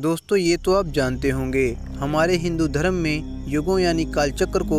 दोस्तों ये तो आप जानते होंगे, हमारे हिंदू धर्म में युगों यानी कालचक्र को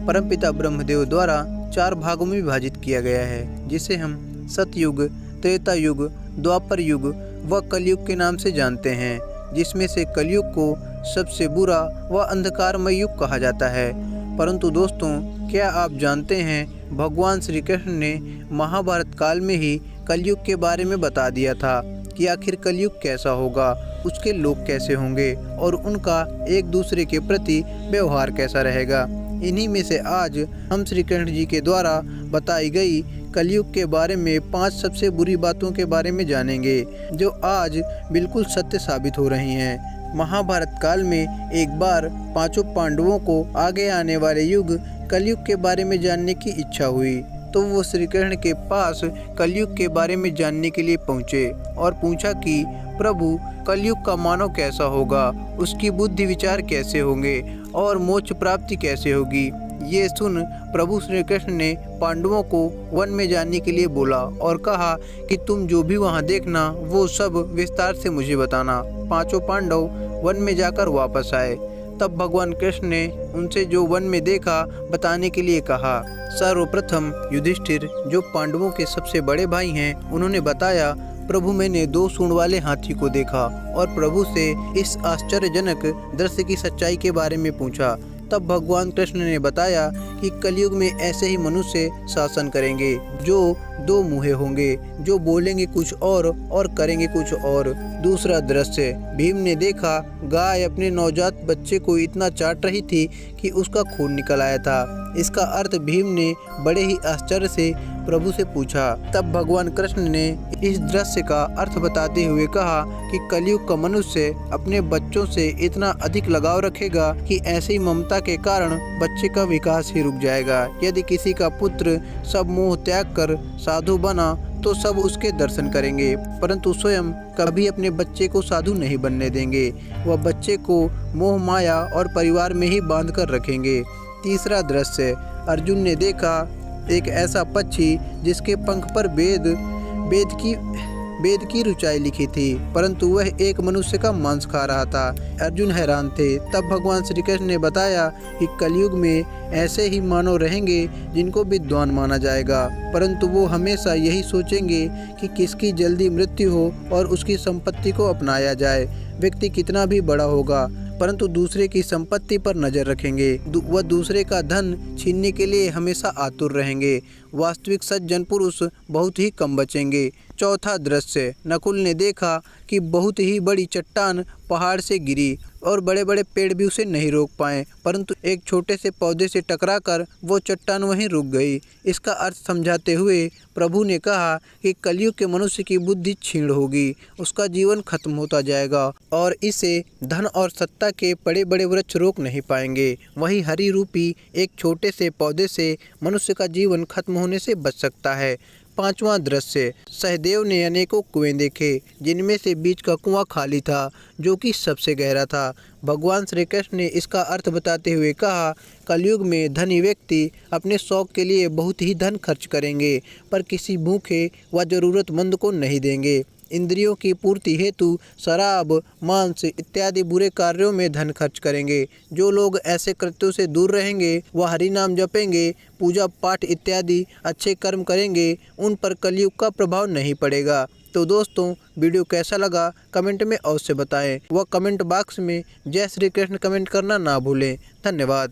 परमपिता ब्रह्मदेव द्वारा 4 भागों में विभाजित किया गया है, जिसे हम सतयुग, त्रेता युग, द्वापर युग व कलयुग के नाम से जानते हैं। जिसमें से कलयुग को सबसे बुरा व अंधकारमय युग कहा जाता है। परंतु दोस्तों, क्या आप जानते हैं, भगवान श्री कृष्ण ने महाभारत काल में ही कलयुग के बारे में बता दिया था कि आखिर कलयुग कैसा होगा, उसके लोग कैसे होंगे और उनका एक दूसरे के प्रति व्यवहार कैसा रहेगा। इन्हीं में से आज हम श्री कृष्ण जी के द्वारा बताई गई कलयुग के बारे में 5 सबसे बुरी बातों के बारे में जानेंगे, जो आज बिल्कुल सत्य साबित हो रही हैं। महाभारत काल में एक बार 5 पांडवों को आगे आने वाले युग कलयुग के बारे में जानने की इच्छा हुई, तो वो श्री कृष्ण के पास कलयुग के बारे में जानने के लिए पहुँचे और पूछा कि प्रभु, कलयुग का मानव कैसा होगा, उसकी बुद्धि विचार कैसे होंगे और मोक्ष प्राप्ति कैसे होगी। ये सुन प्रभु श्री कृष्ण ने पांडवों को वन में जाने के लिए बोला और कहा कि तुम जो भी वहाँ देखना वो सब विस्तार से मुझे बताना। 5 पांडव वन में जाकर वापस आए। तब भगवान कृष्ण ने उनसे जो वन में देखा बताने के लिए कहा। सर्वप्रथम युधिष्ठिर, जो पांडवों के सबसे बड़े भाई हैं, उन्होंने बताया, प्रभु, मैंने 2 सूंड वाले हाथी को देखा और प्रभु से इस आश्चर्यजनक दृश्य की सच्चाई के बारे में पूछा। तब भगवान कृष्ण ने बताया कि कलयुग में ऐसे ही मनुष्य शासन करेंगे, जो 2 मुँहे होंगे, जो बोलेंगे कुछ और करेंगे कुछ और। दूसरा दृश्य, भीम ने देखा, गाय अपने नवजात बच्चे को इतना चाट रही थी कि उसका खून निकल आया था। इसका अर्थ भीम ने बड़े ही आश्चर्य से प्रभु से पूछा। तब भगवान कृष्ण ने इस दृश्य का अर्थ बताते हुए कहा कि कलयुग का मनुष्य अपने बच्चों से इतना अधिक लगाव रखेगा कि ऐसी ममता के कारण बच्चे का विकास ही रुक जाएगा। यदि किसी का पुत्र सब मोह त्याग कर साधु बना तो सब उसके दर्शन करेंगे, परंतु स्वयं कभी अपने बच्चे को साधु नहीं बनने देंगे। वह बच्चे को मोह माया और परिवार में ही बांध कर रखेंगे। तीसरा दृश्य, अर्जुन ने देखा एक ऐसा पक्षी जिसके पंख पर वेद की रुचाई लिखी थी, परंतु वह एक मनुष्य का मांस खा रहा था। अर्जुन हैरान थे। तब भगवान श्री कृष्ण ने बताया कि कलयुग में ऐसे ही मानव रहेंगे जिनको विद्वान माना जाएगा, परंतु वो हमेशा यही सोचेंगे कि किसकी जल्दी मृत्यु हो और उसकी संपत्ति को अपनाया जाए। व्यक्ति कितना भी बड़ा होगा, परंतु दूसरे की संपत्ति पर नजर रखेंगे। वह दूसरे का धन छीनने के लिए हमेशा आतुर रहेंगे। वास्तविक सज्जन पुरुष बहुत ही कम बचेंगे। चौथा दृश्य, नकुल ने देखा कि बहुत ही बड़ी चट्टान पहाड़ से गिरी और बड़े बड़े पेड़ भी उसे नहीं रोक पाए, परंतु एक छोटे से पौधे से टकराकर वो चट्टान वहीं रुक गई। इसका अर्थ समझाते हुए प्रभु ने कहा कि कलयुग के मनुष्य की बुद्धि क्षीण होगी, उसका जीवन खत्म होता जाएगा और इसे धन और सत्ता के बड़े बड़े वृक्ष रोक नहीं पाएंगे। वही हरि रूपी एक छोटे से पौधे से मनुष्य का जीवन खत्म होने से बच सकता है। 5वां दृश्य, सहदेव ने अनेकों कुएं देखे, जिनमें से बीच का कुआं खाली था, जो कि सबसे गहरा था। भगवान श्री कृष्ण ने इसका अर्थ बताते हुए कहा, कलयुग में धनी व्यक्ति अपने शौक के लिए बहुत ही धन खर्च करेंगे, पर किसी भूखे व जरूरतमंद को नहीं देंगे। इंद्रियों की पूर्ति हेतु शराब, मांस इत्यादि बुरे कार्यों में धन खर्च करेंगे। जो लोग ऐसे कृत्यों से दूर रहेंगे, वह हरि नाम जपेंगे, पूजा पाठ इत्यादि अच्छे कर्म करेंगे, उन पर कलयुग का प्रभाव नहीं पड़ेगा। तो दोस्तों, वीडियो कैसा लगा कमेंट में अवश्य बताएं व कमेंट बॉक्स में जय श्री कृष्ण कमेंट करना ना भूलें। धन्यवाद।